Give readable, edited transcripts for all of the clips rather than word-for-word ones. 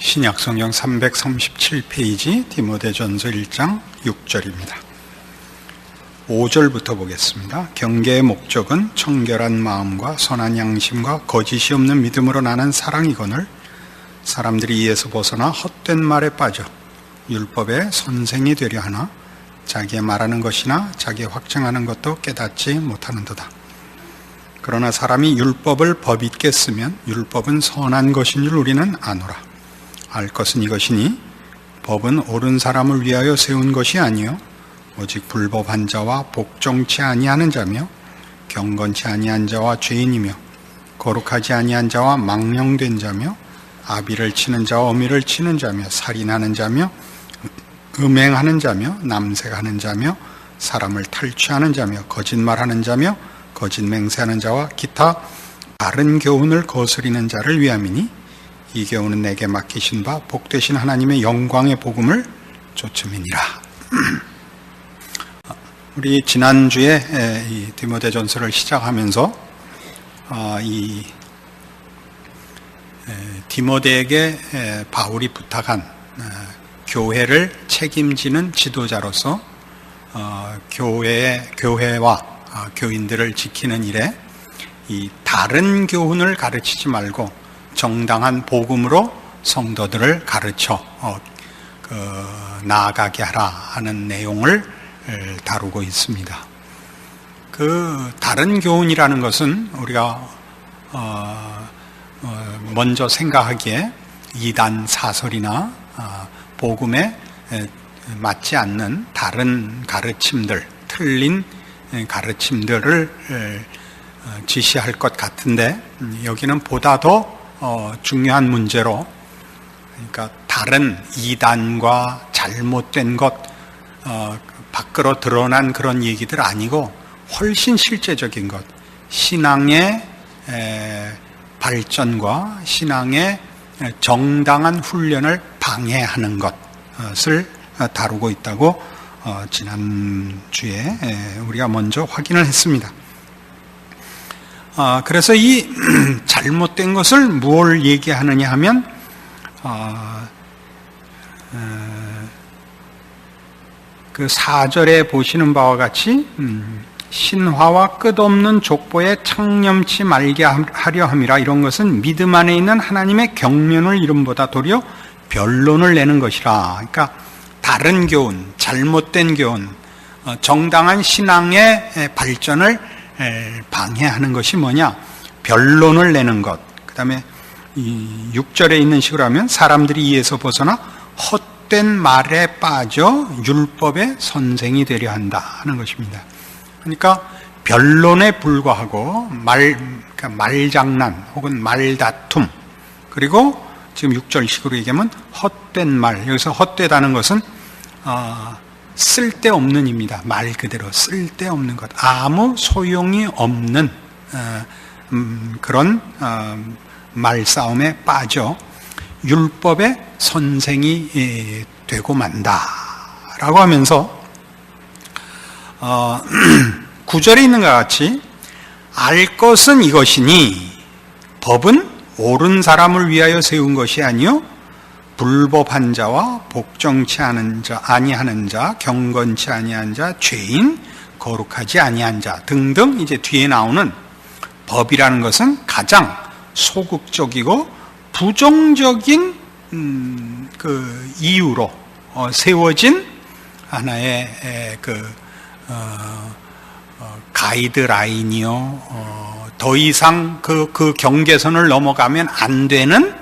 신약성경 337페이지 디모데전서 1장 6절입니다. 5절부터 보겠습니다. 경계의 목적은 청결한 마음과 선한 양심과 거짓이 없는 믿음으로 나는 사랑이거늘 사람들이 이에서 벗어나 헛된 말에 빠져 율법의 선생이 되려 하나 자기의 말하는 것이나 자기의 확증하는 것도 깨닫지 못하는도다. 그러나 사람이 율법을 법 있게 쓰면 율법은 선한 것인 줄 우리는 아노라. 알 것은 이것이니 법은 옳은 사람을 위하여 세운 것이 아니요 오직 불법한 자와 복종치 아니하는 자며 경건치 아니한 자와 죄인이며 거룩하지 아니한 자와 망령된 자며 아비를 치는 자와 어미를 치는 자며 살인하는 자며 음행하는 자며 남색하는 자며 사람을 탈취하는 자며 거짓말하는 자며 거짓 맹세하는 자와 기타 바른 교훈을 거스리는 자를 위함이니 이 교훈은 내게 맡기신 바 복되신 하나님의 영광의 복음을 좇음이니라. 우리 지난주에 이 디모데전서를 시작하면서 이 디모데에게 바울이 부탁한 교회를 책임지는 지도자로서 교회와 교인들을 지키는 일에 이 다른 교훈을 가르치지 말고 정당한 복음으로 성도들을 가르쳐 나아가게 하라 하는 내용을 다루고 있습니다. 그 다른 교훈이라는 것은 우리가 먼저 생각하기에 이단 사설이나 복음에 맞지 않는 다른 가르침들, 틀린 가르침들을 지시할 것 같은데 여기는 보다 더 중요한 문제로, 그러니까 다른 이단과 잘못된 것 밖으로 드러난 그런 얘기들 아니고 훨씬 실제적인 것, 신앙의 발전과 신앙의 정당한 훈련을 방해하는 것을 다루고 있다고 지난주에 우리가 먼저 확인을 했습니다. 그래서 이 잘못된 것을 뭘 얘기하느냐 하면 그 4절에 보시는 바와 같이 신화와 끝없는 족보에 창념치 말게 하려 함이라. 이런 것은 믿음 안에 있는 하나님의 경륜을 이름보다 도리어 변론을 내는 것이라. 그러니까 다른 교훈, 잘못된 교훈, 정당한 신앙의 발전을 방해하는 것이 뭐냐? 변론을 내는 것. 그 다음에 6절에 있는 식으로 하면 사람들이 이에서 벗어나 헛된 말에 빠져 율법의 선생이 되려 한다 하는 것입니다. 그러니까 변론에 불과하고 그러니까 말장난 혹은 말다툼, 그리고 지금 6절 식으로 얘기하면 헛된 말, 여기서 헛되다는 것은 쓸데없는 입니다. 말 그대로 쓸데없는 것, 아무 소용이 없는 그런 말싸움에 빠져 율법의 선생이 되고 만다라고 하면서 9절에 있는 것 같이 알 것은 이것이니 법은 옳은 사람을 위하여 세운 것이 아니요 불법한 자와 복종치 아니하는 자, 경건치 아니한 자, 죄인, 거룩하지 아니한 자 등등 이제 뒤에 나오는 법이라는 것은 가장 소극적이고 부정적인 그 이유로 세워진 하나의 가이드라인이요. 더 이상 그 경계선을 넘어가면 안 되는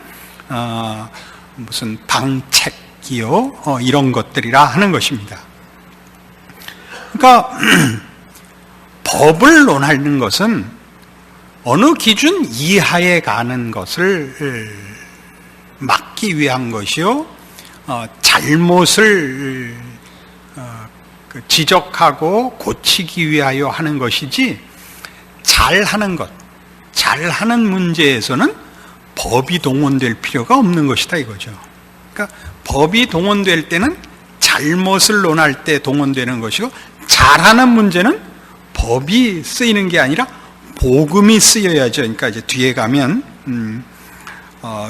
무슨 방책이요, 이런 것들이라 하는 것입니다. 그러니까 법을 논하는 것은 어느 기준 이하에 가는 것을 막기 위한 것이요, 잘못을 지적하고 고치기 위하여 하는 것이지, 잘하는 것, 잘하는 문제에서는 법이 동원될 필요가 없는 것이다 이거죠. 그러니까 법이 동원될 때는 잘못을 논할 때 동원되는 것이고, 잘하는 문제는 법이 쓰이는 게 아니라 복음이 쓰여야죠. 그러니까 이제 뒤에 가면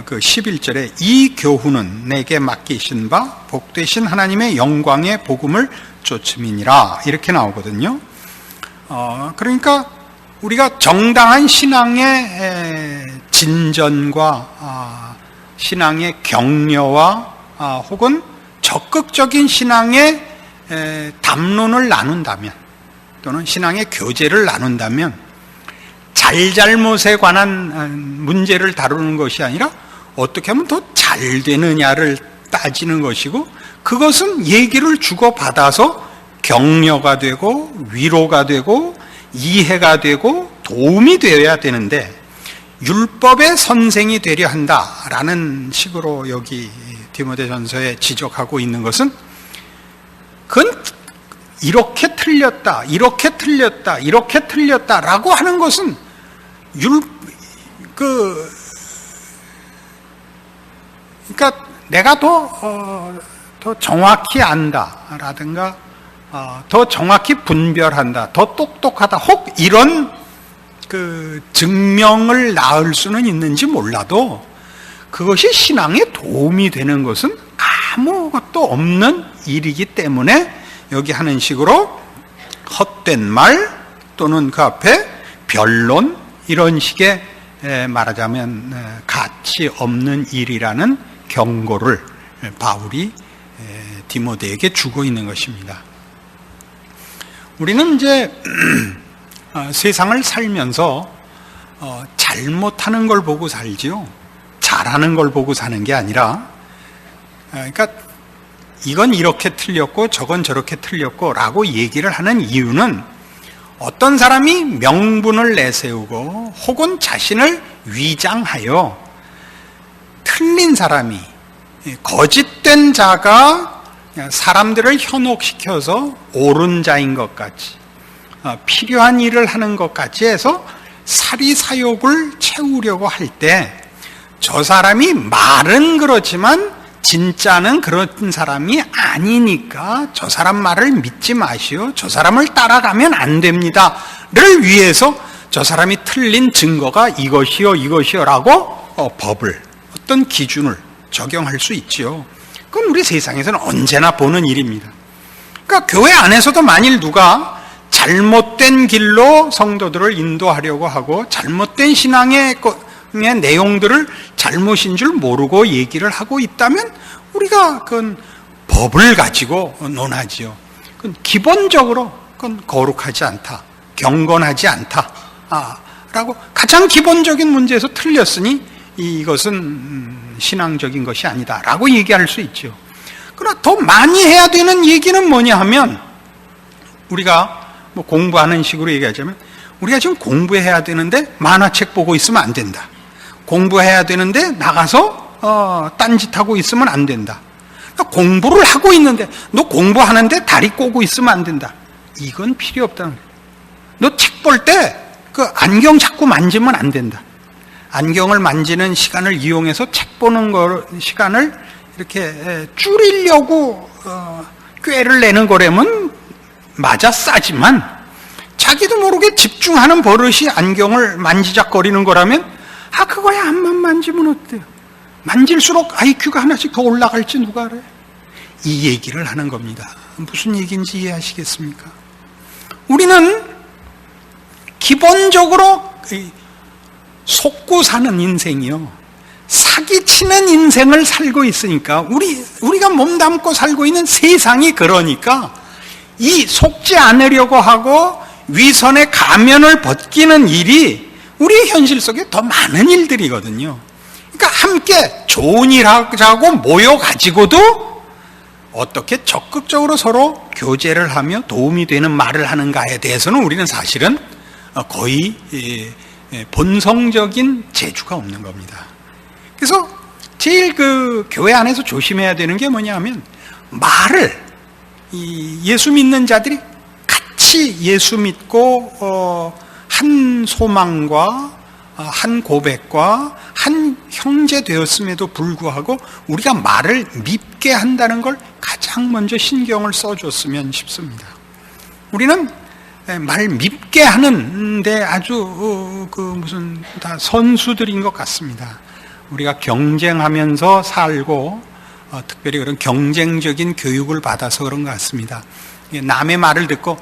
그 11절에 이 교훈은 내게 맡기신 바 복되신 하나님의 영광의 복음을 쫓음이니라 이렇게 나오거든요. 그러니까 우리가 정당한 신앙의 진전과 신앙의 격려와 혹은 적극적인 신앙의 담론을 나눈다면 또는 신앙의 교제를 나눈다면 잘잘못에 관한 문제를 다루는 것이 아니라 어떻게 하면 더 잘 되느냐를 따지는 것이고, 그것은 얘기를 주고받아서 격려가 되고 위로가 되고 이해가 되고 도움이 되어야 되는데, 율법의 선생이 되려 한다라는 식으로 여기 디모데전서에 지적하고 있는 것은, 그건 이렇게 틀렸다, 이렇게 틀렸다, 이렇게 틀렸다라고 하는 것은 그러니까 내가 더 정확히 안다라든가 더 정확히 분별한다, 더 똑똑하다, 혹 이런 그 증명을 낳을 수는 있는지 몰라도 그것이 신앙에 도움이 되는 것은 아무것도 없는 일이기 때문에 여기 하는 식으로 헛된 말 또는 그 앞에 변론, 이런 식의 말하자면 가치 없는 일이라는 경고를 바울이 디모데에게 주고 있는 것입니다. 우리는 이제 세상을 살면서 잘못하는 걸 보고 살지요, 잘하는 걸 보고 사는 게 아니라, 그러니까 이건 이렇게 틀렸고 저건 저렇게 틀렸고 라고 얘기를 하는 이유는, 어떤 사람이 명분을 내세우고 혹은 자신을 위장하여 틀린 사람이, 거짓된 자가 사람들을 현혹시켜서 옳은 자인 것 같이, 필요한 일을 하는 것 같이 해서 사리사욕을 채우려고 할 때, 저 사람이 말은 그렇지만 진짜는 그런 사람이 아니니까 저 사람 말을 믿지 마시오, 저 사람을 따라가면 안 됩니다 를 위해서 저 사람이 틀린 증거가 이것이요 이것이요 라고 법을, 어떤 기준을 적용할 수 있지요. 그건 우리 세상에서는 언제나 보는 일입니다. 그러니까 교회 안에서도 만일 누가 잘못된 길로 성도들을 인도하려고 하고 잘못된 신앙의 내용들을 잘못인 줄 모르고 얘기를 하고 있다면 우리가 그건 법을 가지고 논하지요. 그건 기본적으로 그건 거룩하지 않다, 경건하지 않다 라고 가장 기본적인 문제에서 틀렸으니 이것은 신앙적인 것이 아니다 라고 얘기할 수 있죠. 그러나 더 많이 해야 되는 얘기는 뭐냐 하면, 우리가 뭐 공부하는 식으로 얘기하자면, 우리가 지금 공부해야 되는데 만화책 보고 있으면 안 된다, 공부해야 되는데 나가서 딴짓하고 있으면 안 된다, 공부를 하고 있는데 너 공부하는데 다리 꼬고 있으면 안 된다, 이건 필요 없다는 거예요. 너 책 볼 때 그 안경 자꾸 만지면 안 된다, 안경을 만지는 시간을 이용해서 책 보는 시간을 이렇게 줄이려고 꾀를 내는 거라면 맞아 싸지만, 자기도 모르게 집중하는 버릇이 안경을 만지작거리는 거라면 그거야 암만 만지면 어때요? 만질수록 IQ가 하나씩 더 올라갈지 누가 알아요? 이 얘기를 하는 겁니다. 무슨 얘기인지 이해하시겠습니까? 우리는 기본적으로 속고 사는 인생이요, 사기치는 인생을 살고 있으니까, 우리가 몸담고 살고 있는 세상이 그러니까 이 속지 않으려고 하고 위선의 가면을 벗기는 일이 우리의 현실 속에 더 많은 일들이거든요. 그러니까 함께 좋은 일 하자고 모여가지고도 어떻게 적극적으로 서로 교제를 하며 도움이 되는 말을 하는가에 대해서는 우리는 사실은 거의 본성적인 재주가 없는 겁니다. 그래서 제일 그 교회 안에서 조심해야 되는 게 뭐냐 하면, 말을 예수 믿는 자들이 같이 예수 믿고 한 소망과 한 고백과 한 형제 되었음에도 불구하고 우리가 말을 밉게 한다는 걸 가장 먼저 신경을 써줬으면 싶습니다. 우리는 말 밉게 하는데 아주 무슨 다 선수들인 것 같습니다. 우리가 경쟁하면서 살고 특별히 그런 경쟁적인 교육을 받아서 그런 것 같습니다. 남의 말을 듣고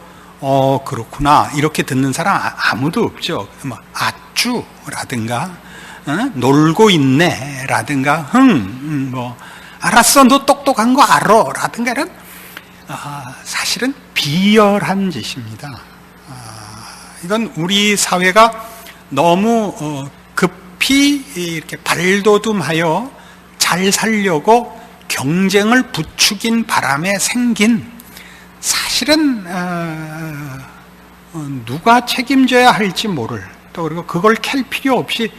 그렇구나 이렇게 듣는 사람 아무도 없죠. 뭐 아쭈라든가 놀고 있네 라든가 뭐 알았어 너 똑똑한 거 알아 라든가 이런 사실은 비열한 짓입니다. 이건 우리 사회가 너무 급히 이렇게 발돋움하여 잘 살려고 경쟁을 부추긴 바람에 생긴 사실은 누가 책임져야 할지 모를 또 그리고 그걸 캘 필요 없이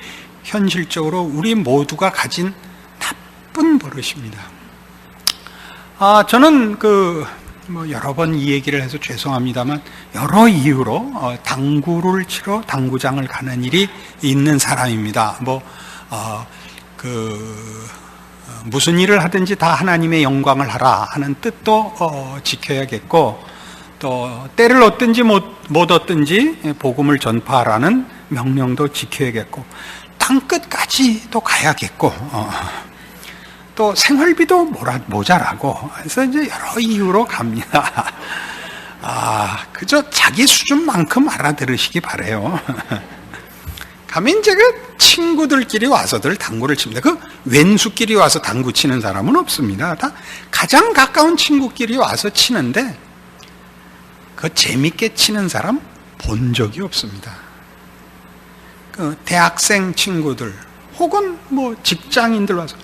현실적으로 우리 모두가 가진 나쁜 버릇입니다. 저는 여러 번 이 얘기를 해서 죄송합니다만 여러 이유로 당구를 치러 당구장을 가는 일이 있는 사람입니다. 무슨 일을 하든지 다 하나님의 영광을 하라 하는 뜻도 지켜야겠고 또 때를 얻든지 못 얻든지 복음을 전파하라는 명령도 지켜야겠고 땅 끝까지도 가야겠고 또 생활비도 모자라고 그래서 이제 여러 이유로 갑니다. 그저 자기 수준만큼 알아들으시기 바래요. 가면 이제 친구들끼리 와서들 당구를 칩니다. 왼수끼리 와서 당구 치는 사람은 없습니다. 다 가장 가까운 친구끼리 와서 치는데 재밌게 치는 사람 본 적이 없습니다. 대학생 친구들 혹은 직장인들 와서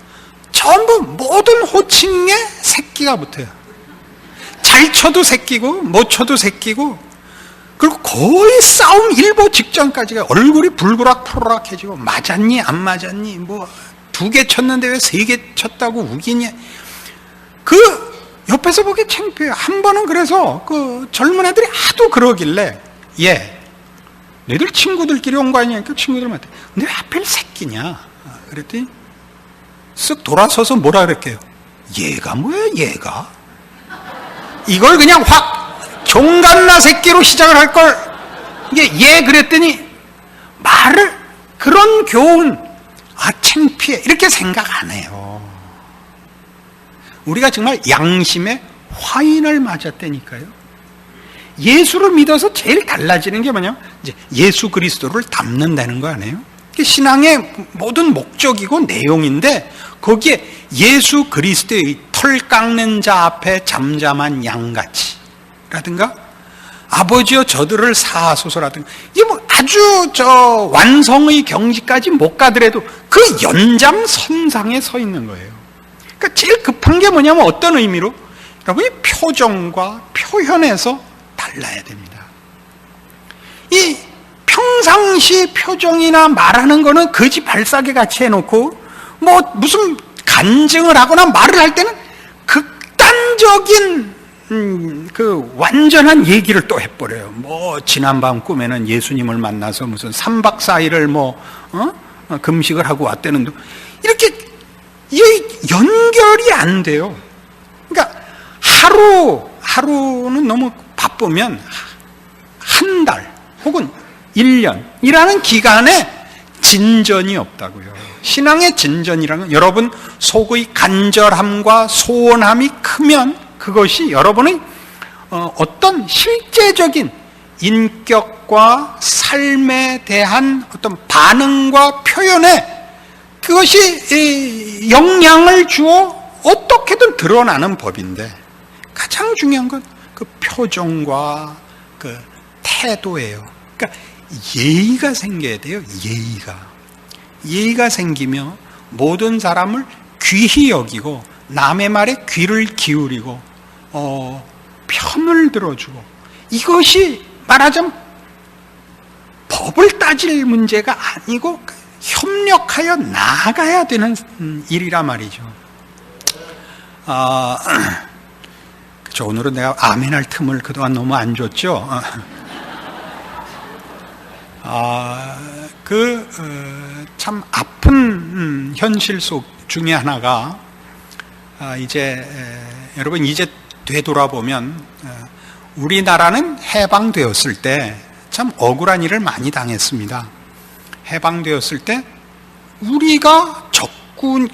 전부 모든 호칭에 새끼가 붙어요. 잘 쳐도 새끼고 못 쳐도 새끼고 그리고 거의 싸움 일보 직전까지가 얼굴이 불그락푸르락해지고 맞았니 안 맞았니 2개 쳤는데 왜 3개 쳤다고 우기냐 옆에서 보기 창피해요. 한 번은 그래서 젊은 애들이 하도 그러길래 너희들 친구들끼리 온 거 아니냐니까 친구들한테 근데 왜 하필 새끼냐 그랬더니 쓱 돌아서서 뭐라 그랬게요? 얘가 뭐야 얘가? 이걸 그냥 확 종갓나 새끼로 시작을 할걸 이게 그랬더니 말을 그런 교훈 창피해 이렇게 생각 안 해요. 우리가 정말 양심의 화인을 맞았다니까요. 예수를 믿어서 제일 달라지는 게 뭐냐면 이제 예수 그리스도를 닮는다는 거 아니에요? 신앙의 모든 목적이고 내용인데 거기에 예수 그리스도의 털 깎는 자 앞에 잠잠한 양같이 라든가 아버지여 저들을 사하소서라든가 이게 아주 완성의 경지까지 못 가더라도 그 연장선상에 서 있는 거예요. 그러니까 제일 급한 게 뭐냐면 어떤 의미로 여러분이 표정과 표현에서 달라야 됩니다. 이 평상시 표정이나 말하는 거는 거지 발사계 같이 해놓고 무슨 간증을 하거나 말을 할 때는 극단적인 완전한 얘기를 또 해버려요. 지난밤 꿈에는 예수님을 만나서 무슨 3박 4일을 금식을 하고 왔다는 이렇게 연결이 안 돼요. 그러니까 하루는 너무 바쁘면 한 달 혹은 1년이라는 기간에 진전이 없다고요. 신앙의 진전이라는 건 여러분 속의 간절함과 소원함이 크면 그것이 여러분의 어떤 실제적인 인격과 삶에 대한 어떤 반응과 표현에 그것이 영향을 주어 어떻게든 드러나는 법인데 가장 중요한 건 그 표정과 그 태도예요. 그러니까 예의가 생겨야 돼요. 예의가 생기며 모든 사람을 귀히 여기고 남의 말에 귀를 기울이고 편을 들어주고 이것이 말하자면 법을 따질 문제가 아니고 협력하여 나아가야 되는 일이라 말이죠. 오늘은 내가 아멘할 틈을 그동안 너무 안 줬죠. 참 아픈 현실 속 중에 하나가 여러분 이제 되돌아보면 우리나라는 해방되었을 때 참 억울한 일을 많이 당했습니다. 해방되었을 때 우리가 적군,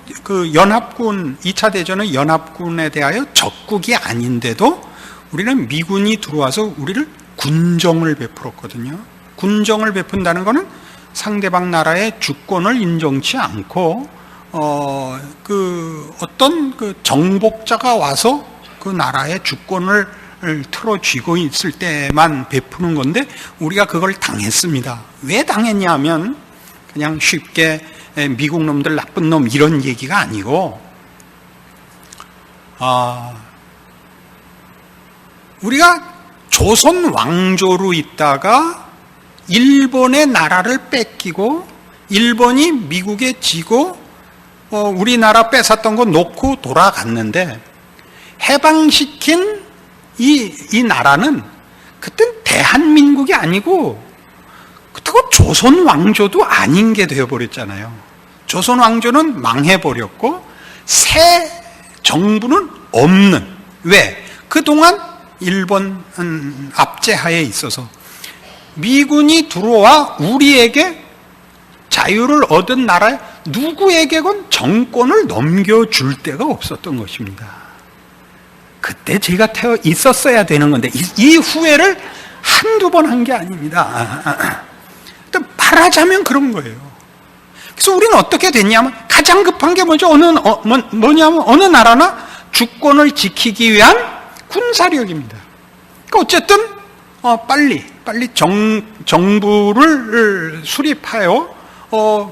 연합군, 2차 대전의 연합군에 대하여 적국이 아닌데도 우리는 미군이 들어와서 우리를 군정을 베풀었거든요. 군정을 베푼다는 것은 상대방 나라의 주권을 인정치 않고, 어떤 정복자가 와서 그 나라의 주권을 틀어쥐고 있을 때만 베푸는 건데, 우리가 그걸 당했습니다. 왜 당했냐면, 그냥 쉽게 미국 놈들 나쁜 놈 이런 얘기가 아니고, 우리가 조선 왕조로 있다가 일본의 나라를 뺏기고 일본이 미국에 지고 우리나라 뺏었던 거 놓고 돌아갔는데, 해방시킨 이 나라는 그땐 대한민국이 아니고 그렇다고 조선 왕조도 아닌 게 되어버렸잖아요. 조선 왕조는 망해버렸고 새 정부는 없는. 왜? 그동안 일본 압제하에 있어서 미군이 들어와 우리에게 자유를 얻은 나라에 누구에게건 정권을 넘겨줄 데가 없었던 것입니다. 그때 제가 태어 있었어야 되는 건데 이 후회를 한두 번 한 게 아닙니다. 말하자면 그런 거예요. 그래서 우리는 어떻게 됐냐면, 가장 급한 게 뭐냐면 어느 나라나 주권을 지키기 위한 군사력입니다. 그러니까 어쨌든 빨리 정부를 수립하여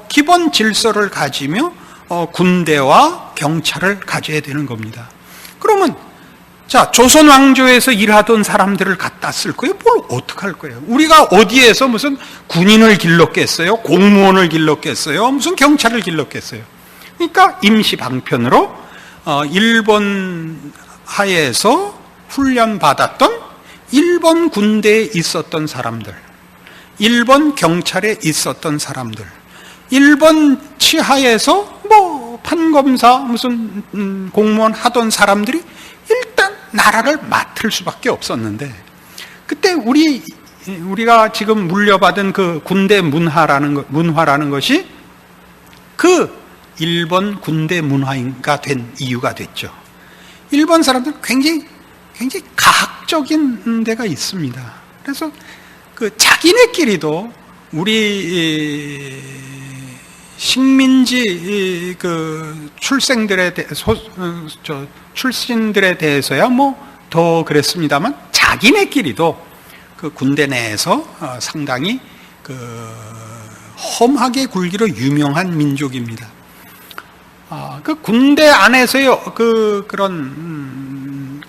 기본 질서를 가지며 군대와 경찰을 가져야 되는 겁니다. 그러면 자, 조선 왕조에서 일하던 사람들을 갖다 쓸 거예요? 뭘 어떡할 거예요? 우리가 어디에서 무슨 군인을 길렀겠어요? 공무원을 길렀겠어요? 무슨 경찰을 길렀겠어요? 그러니까 임시 방편으로 일본 하에서 훈련 받았던 일본 군대에 있었던 사람들, 일본 경찰에 있었던 사람들, 일본 치하에서 판검사 무슨 공무원 하던 사람들이 일단 나라를 맡을 수밖에 없었는데, 그때 우리가 지금 물려받은 그 군대 문화라는 것이 그 일본 군대 문화가 된 이유가 됐죠. 일본 사람들은 굉장히 가학적인 데가 있습니다. 그래서 자기네끼리도 우리 식민지 출신들에 대해서야 더 그랬습니다만, 자기네끼리도 그 군대 내에서 상당히 험하게 굴기로 유명한 민족입니다. 그 군대 안에서요, 그런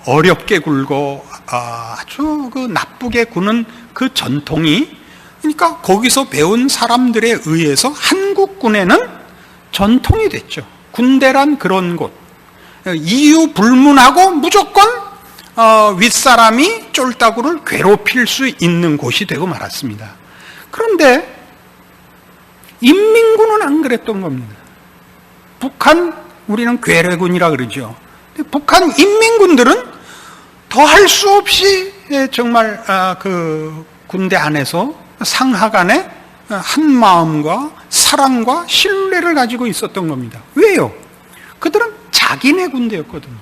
어렵게 굴고 아주 나쁘게 구는 그 전통이, 그러니까 거기서 배운 사람들에 의해서 한국군에는 전통이 됐죠. 군대란 그런 곳, 이유 불문하고 무조건 윗사람이 쫄따구를 괴롭힐 수 있는 곳이 되고 말았습니다. 그런데 인민군은 안 그랬던 겁니다. 북한, 우리는 괴뢰군이라 그러죠. 북한 인민군들은 더 할 수 없이 정말 군대 안에서 상하 간에 한 마음과 사랑과 신뢰를 가지고 있었던 겁니다. 왜요? 그들은 자기네 군대였거든요.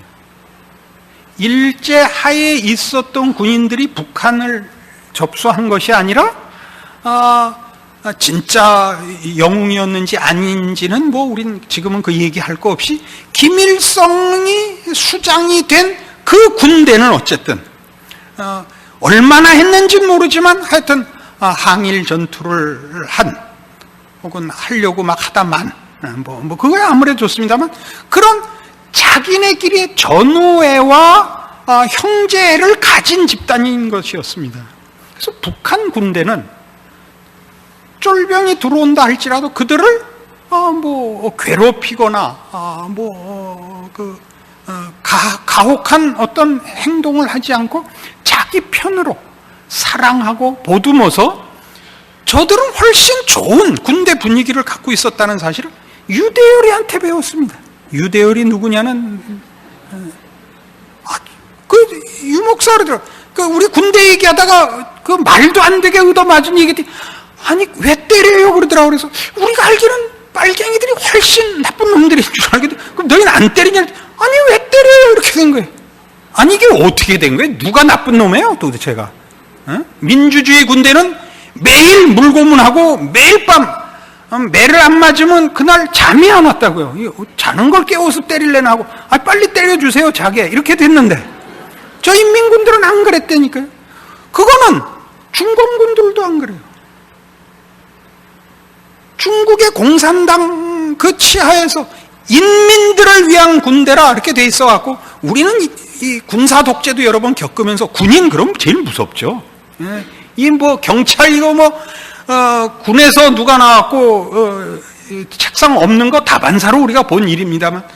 일제 하에 있었던 군인들이 북한을 접수한 것이 아니라 진짜 영웅이었는지 아닌지는 우린 지금은 그 얘기할 거 없이, 김일성이 수장이 된 그 군대는 어쨌든 얼마나 했는지는 모르지만 하여튼 항일 전투를 혹은 하려고 막 하다만 그거야 아무래도 좋습니다만, 그런 자기네끼리의 전우애와 형제를 가진 집단인 것이었습니다. 그래서 북한 군대는 쫄병이 들어온다 할지라도 그들을 괴롭히거나 가혹한 어떤 행동을 하지 않고 자기 편으로 사랑하고 보듬어서, 저들은 훨씬 좋은 군대 분위기를 갖고 있었다는 사실을 유대열이한테 배웠습니다. 유대열이 누구냐는 유목사 그러더라고요. 우리 군대 얘기하다가 말도 안 되게 얻어맞은 얘기들이 아니 왜 때려요 그러더라고. 그래서 우리가 알기는 빨갱이들이 훨씬 나쁜 놈들인 줄 알거든. 그럼 너희는 안 때리냐? 아니 왜 때려요? 이렇게 된 거예요. 아니 이게 어떻게 된 거예요? 누가 나쁜 놈이에요 도대체가? 민주주의 군대는 매일 물고문하고 매일 밤 매를 안 맞으면 그날 잠이 안 왔다고요. 자는 걸 깨워서 때릴래나 하고 빨리 때려주세요 자게 이렇게 됐는데 저 인민군들은 안 그랬다니까요. 그거는 중공군들도 안 그래요. 중국의 공산당 그 치하에서 인민들을 위한 군대라 이렇게 돼 있어 갖고 우리는 이 군사 독재도 여러 번 겪으면서 군인 그럼 제일 무섭죠. 이 뭐 경찰 이거 뭐 군에서 누가 나왔고 책상 없는 거 다반사로 우리가 본 일입니다만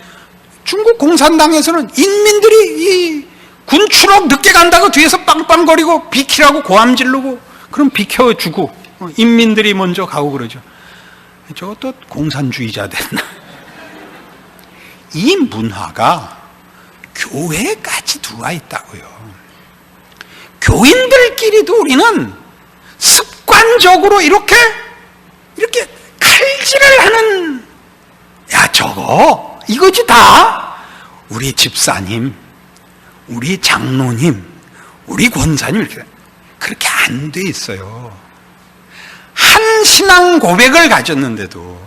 중국 공산당에서는 인민들이 이 군 추록 늦게 간다고 뒤에서 빵빵거리고 비키라고 고함 지르고 그럼 비켜주고 인민들이 먼저 가고 그러죠. 저것도 공산주의자 됐나? 이 문화가 교회까지 들어와 있다고요. 교인들끼리도 우리는 습관적으로 이렇게 칼질을 하는, 야 저거 이거지 다. 우리 집사님, 우리 장로님, 우리 권사님 이렇게 그렇게 안 돼 있어요. 한 신앙 고백을 가졌는데도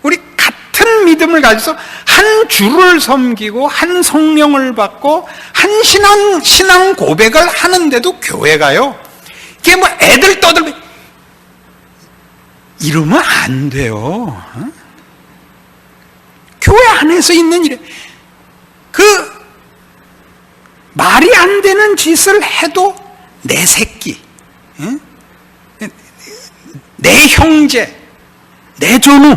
우리 같은 믿음을 가져서 한 주를 섬기고 한 성령을 받고 한 신앙 고백을 하는데도 교회가요 이게 뭐 애들 떠들면 이러면 안 돼요. 교회 안에서 있는 일에 그 말이 안 되는 짓을 해도 내 새끼, 내 형제, 내 전우,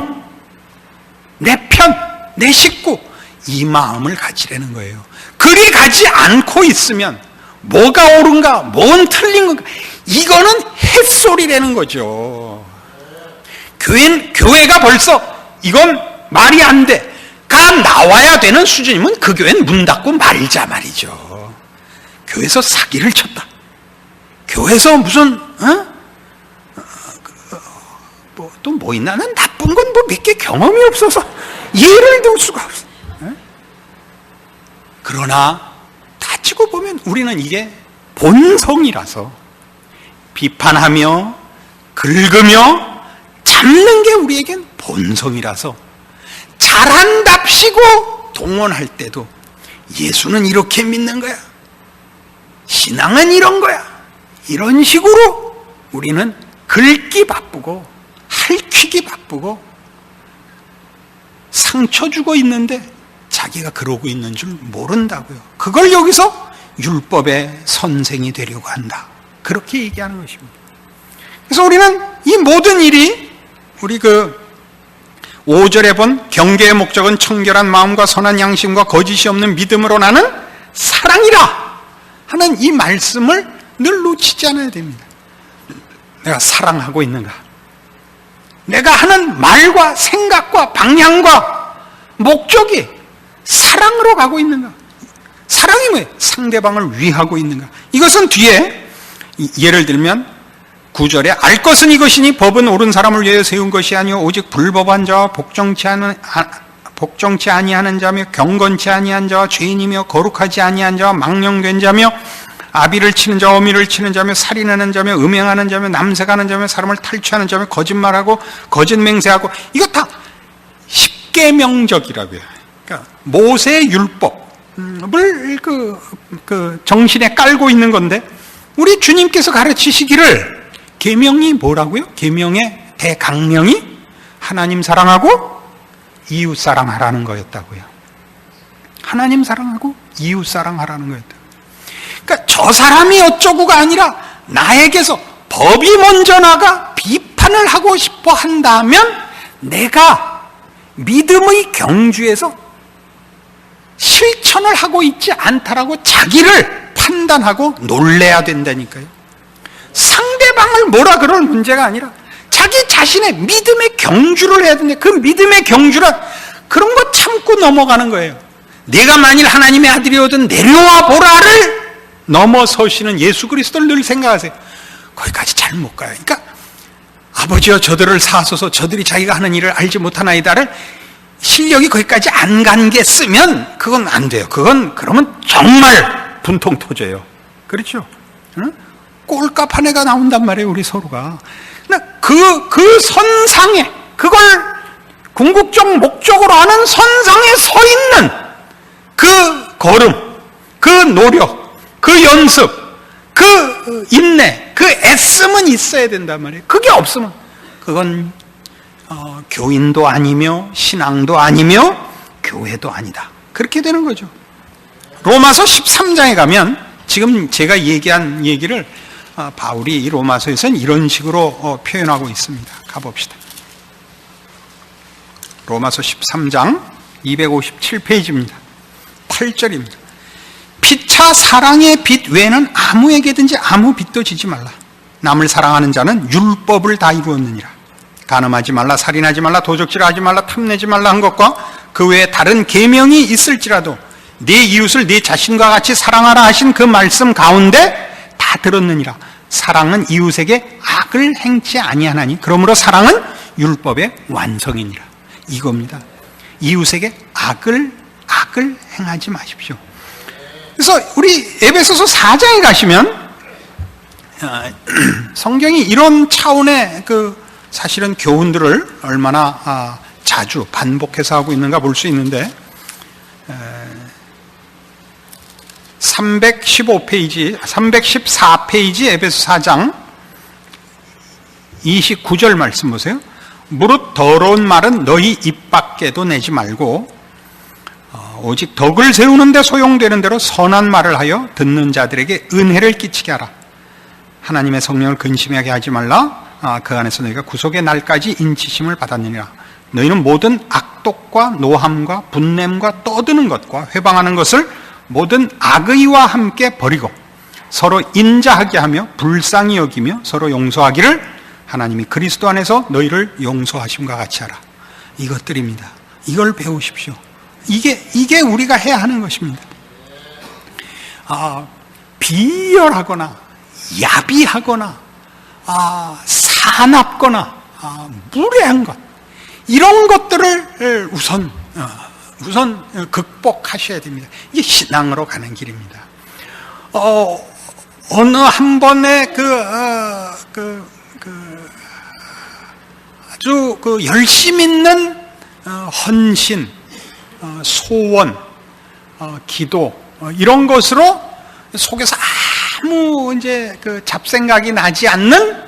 내 편, 내 식구 이 마음을 가지라는 거예요. 그리 가지 않고 있으면 뭐가 옳은가, 뭔 틀린 건가 이거는 햇소리라는 거죠. 교회가 벌써 이건 말이 안 돼 가 나와야 되는 수준이면 그 교회는 문 닫고 말자 말이죠. 교회에서 사기를 쳤다. 교회에서 무슨 또 뭐 있나? 난 나쁜 건 뭐 몇 개 경험이 없어서 예를 들 수가 없어. 그러나 따지고 보면 우리는 이게 본성이라서 비판하며 긁으며 잡는 게 우리에겐 본성이라서 잘한답시고 동원할 때도 예수는 이렇게 믿는 거야. 신앙은 이런 거야. 이런 식으로 우리는 긁기 바쁘고 할퀴기 바쁘고 상처 주고 있는데 자기가 그러고 있는 줄 모른다고요. 그걸 여기서 율법의 선생이 되려고 한다. 그렇게 얘기하는 것입니다. 그래서 우리는 이 모든 일이 우리 5절에 본 경계의 목적은 청결한 마음과 선한 양심과 거짓이 없는 믿음으로 나는 사랑이라 하는 이 말씀을 늘 놓치지 않아야 됩니다. 내가 사랑하고 있는가? 내가 하는 말과 생각과 방향과 목적이 사랑으로 가고 있는가? 사랑이 뭐예요? 상대방을 위하고 있는가? 이것은 뒤에 예를 들면 9절에 알 것은 이것이니 법은 옳은 사람을 위하여 세운 것이 아니요 오직 불법한 자와 복종치 아니하는 자며 경건치 아니한 자와 죄인이며 거룩하지 아니한 자와 망령된 자며 아비를 치는 자와 어미를 치는 자며 살인하는 자며 음행하는 자며 남색하는 자며 사람을 탈취하는 자며 거짓말하고 거짓 맹세하고 이거 다 십계명적이라고요. 그러니까 모세의 율법을 그 정신에 깔고 있는 건데 우리 주님께서 가르치시기를 계명이 뭐라고요? 계명의 대강령이 하나님 사랑하고 이웃 사랑하라는 거였다고요. 하나님 사랑하고 이웃 사랑하라는 거였다. 그러니까 저 사람이 어쩌고가 아니라 나에게서 법이 먼저 나가 비판을 하고 싶어 한다면 내가 믿음의 경주에서 실천을 하고 있지 않다라고 자기를 판단하고 놀래야 된다니까요. 상대방을 뭐라 그럴 문제가 아니라 자기 자신의 믿음의 경주를 해야 되는데 그 믿음의 경주란 그런 거 참고 넘어가는 거예요. 내가 만일 하나님의 아들이거든 내려와 보라를 넘어서시는 예수 그리스도를 늘 생각하세요. 거기까지 잘 못 가요. 그러니까 아버지여 저들을 사하소서 저들이 자기가 하는 일을 알지 못하나이다를 실력이 거기까지 안 간 게 쓰면 그건 안 돼요. 그러면 정말 분통 터져요. 그렇죠? 응? 꼴값 한 애가 나온단 말이에요, 우리 서로가. 그 선상에, 그걸 궁극적 목적으로 하는 선상에 서 있는 그 걸음, 그 노력, 그 연습, 그 인내, 그 애씀은 있어야 된단 말이에요. 그게 없으면 그건 교인도 아니며 신앙도 아니며 교회도 아니다. 그렇게 되는 거죠. 로마서 13장에 가면 지금 제가 얘기한 얘기를 바울이 이 로마서에서는 이런 식으로 표현하고 있습니다. 가봅시다. 로마서 13장 257페이지입니다. 8절입니다. 피차 사랑의 빚 외에는 아무에게든지 아무 빚도 지지 말라. 남을 사랑하는 자는 율법을 다 이루었느니라. 간음하지 말라, 살인하지 말라, 도적질하지 말라, 탐내지 말라 한 것과 그 외에 다른 계명이 있을지라도 네 이웃을 네 자신과 같이 사랑하라 하신 그 말씀 가운데 다 들었느니라. 사랑은 이웃에게 악을 행치 아니하나니 그러므로 사랑은 율법의 완성이니라. 이겁니다. 이웃에게 악을 행하지 마십시오. 그래서 우리 에베소서 4장에 가시면 성경이 이런 차원의 사실은 교훈들을 얼마나 자주 반복해서 하고 있는가 볼 수 있는데 314페이지 에베소 4장 29절 말씀 보세요. 무릇 더러운 말은 너희 입 밖에도 내지 말고 오직 덕을 세우는 데 소용되는 대로 선한 말을 하여 듣는 자들에게 은혜를 끼치게 하라. 하나님의 성령을 근심하게 하지 말라. 그 안에서 너희가 구속의 날까지 인치심을 받았느니라. 너희는 모든 악독과 노함과 분냄과 떠드는 것과 회방하는 것을 모든 악의와 함께 버리고 서로 인자하게 하며 불쌍히 여기며 서로 용서하기를 하나님이 그리스도 안에서 너희를 용서하심과 같이 하라. 이것들입니다. 이걸 배우십시오. 이게 우리가 해야 하는 것입니다. 비열하거나 야비하거나 사납거나 무례한 것, 이런 것들을 우선 극복하셔야 됩니다. 이게 신앙으로 가는 길입니다. 어느 한 번에 아주 열심 있는 헌신, 소원, 기도 기도 것으로 속에서 아무 잡생각이 나지 않는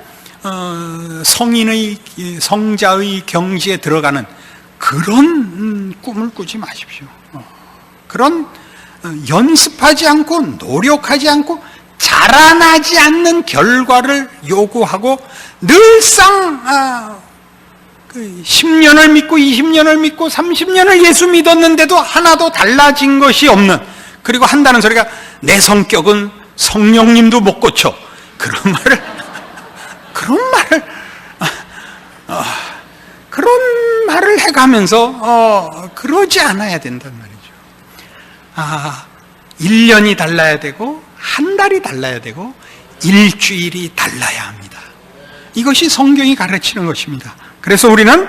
성자의 경지에 들어가는 그런 꿈을 꾸지 마십시오. 그런 연습하지 않고 노력하지 않고 자라나지 않는 결과를 요구하고 늘상 10년을 믿고 20년을 믿고 30년을 예수 믿었는데도 하나도 달라진 것이 없는, 그리고 한다는 소리가 내 성격은 성령님도 못 고쳐, 그런 말을 해가면서 그러지 않아야 된단 말이죠. 1년이 달라야 되고 한 달이 달라야 되고 일주일이 달라야 합니다. 이것이 성경이 가르치는 것입니다. 그래서 우리는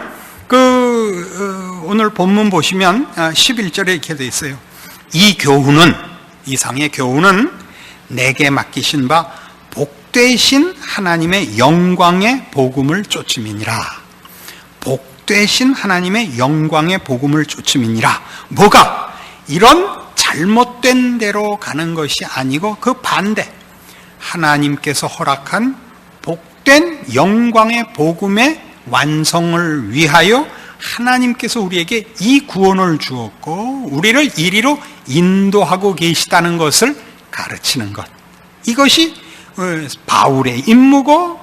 오늘 본문 보시면 11절에 이렇게 되어 있어요. 이상의 교훈은 내게 맡기신 바 복되신 하나님의 영광의 복음을 쫓음이니라. 복되신 하나님의 영광의 복음을 쫓음이니라. 뭐가? 이런 잘못된 대로 가는 것이 아니고 그 반대, 하나님께서 허락한 복된 영광의 복음의 완성을 위하여 하나님께서 우리에게 이 구원을 주었고 우리를 이리로 인도하고 계시다는 것을 가르치는 것, 이것이 바울의 임무고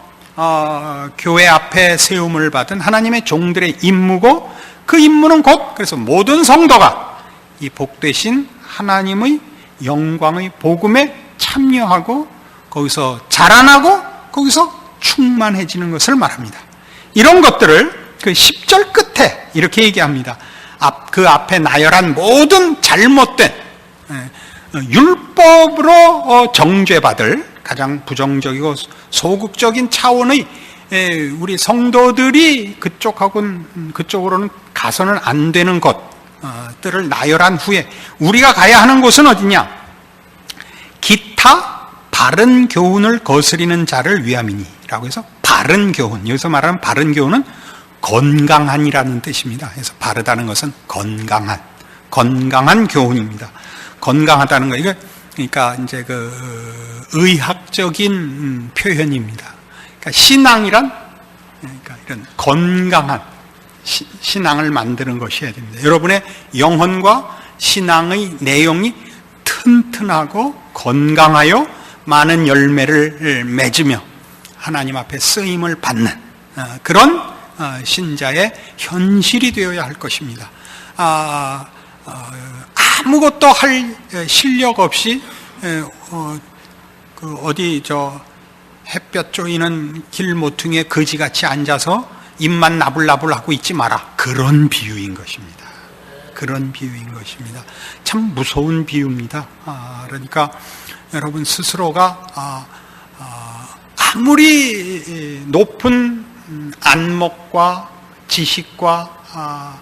교회 앞에 세움을 받은 하나님의 종들의 임무고, 그 임무는 곧 그래서 모든 성도가 이 복되신 하나님의 영광의 복음에 참여하고 거기서 자라나고 거기서 충만해지는 것을 말합니다. 이런 것들을 그 10절 끝에 이렇게 얘기합니다. 그 앞에 나열한 모든 잘못된 율법으로 정죄받을 가장 부정적이고 소극적인 차원의 우리 성도들이 그쪽으로는 가서는 안 되는 것들을 나열한 후에 우리가 가야 하는 곳은 어디냐? 기타 바른 교훈을 거스리는 자를 위함이니 라고 해서 바른 교훈, 여기서 말하는 바른 교훈은 건강한이라는 뜻입니다. 그래서 바르다는 것은 건강한 교훈입니다. 건강하다는 거, 이거 그러니까 이제 그 의학적인 표현입니다. 그러니까 신앙이란, 그러니까 이런 건강한 신앙을 만드는 것이어야 됩니다. 여러분의 영혼과 신앙의 내용이 튼튼하고 건강하여 많은 열매를 맺으며 하나님 앞에 쓰임을 받는 그런 신자의 현실이 되어야 할 것입니다. 아무것도 할 실력 없이 어디 햇볕 쬐이는 길 모퉁이에 거지같이 앉아서 입만 나불나불하고 있지 마라. 그런 비유인 것입니다. 그런 비유인 것입니다. 참 무서운 비유입니다. 그러니까 여러분 스스로가 아무리 높은 안목과 지식과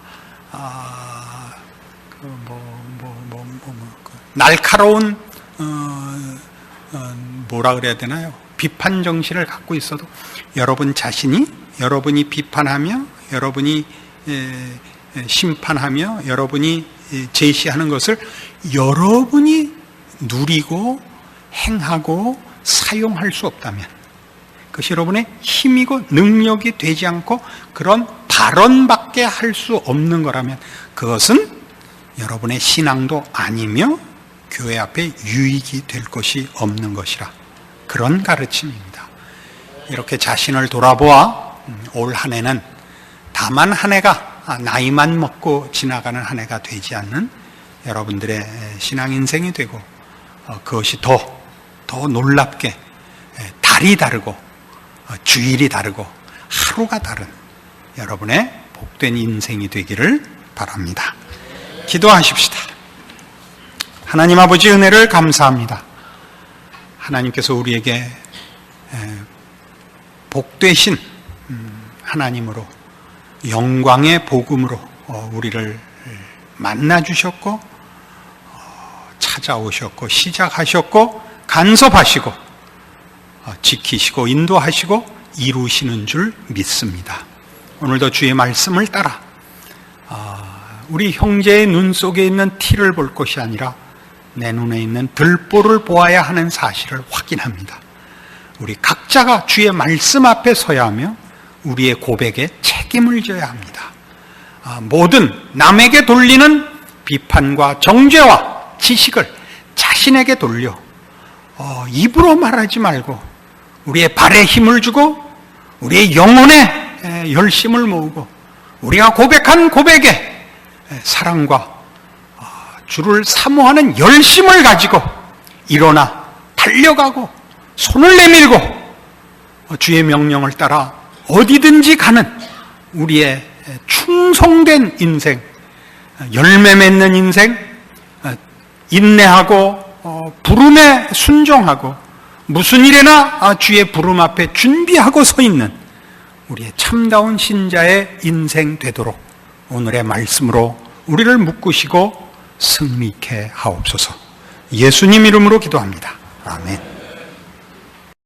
날카로운 뭐라 그래야 되나요? 비판 정신을 갖고 있어도 여러분 자신이 여러분이 비판하며 여러분이 심판하며 여러분이 제시하는 것을 여러분이 누리고 행하고 사용할 수 없다면, 그것이 여러분의 힘이고 능력이 되지 않고 그런 발언밖에 할 수 없는 거라면 그것은 여러분의 신앙도 아니며 교회 앞에 유익이 될 것이 없는 것이라, 그런 가르침입니다. 이렇게 자신을 돌아보아 올 한 해는 다만 한 해가 나이만 먹고 지나가는 한 해가 되지 않는 여러분들의 신앙 인생이 되고, 그것이 더 놀랍게 달이 다르고 주일이 다르고 하루가 다른 여러분의 복된 인생이 되기를 바랍니다. 기도하십시다. 하나님 아버지, 은혜를 감사합니다. 하나님께서 우리에게 복되신 하나님으로 영광의 복음으로 우리를 만나주셨고 찾아오셨고 시작하셨고 간섭하시고 지키시고 인도하시고 이루시는 줄 믿습니다. 오늘도 주의 말씀을 따라 우리 형제의 눈 속에 있는 티를 볼 것이 아니라 내 눈에 있는 들보를 보아야 하는 사실을 확인합니다. 우리 각자가 주의 말씀 앞에 서야 하며 우리의 고백에 책임을 져야 합니다. 모든 남에게 돌리는 비판과 정죄와 지식을 자신에게 돌려 입으로 말하지 말고 우리의 발에 힘을 주고 우리의 영혼에 열심을 모으고 우리가 고백한 고백에 사랑과 주를 사모하는 열심을 가지고 일어나 달려가고 손을 내밀고 주의 명령을 따라 어디든지 가는 우리의 충성된 인생, 열매 맺는 인생, 인내하고 부름에 순종하고 무슨 일에나 주의 부름 앞에 준비하고 서 있는 우리의 참다운 신자의 인생 되도록 오늘의 말씀으로 우리를 묶으시고 승리케 하옵소서. 예수님 이름으로 기도합니다. 아멘.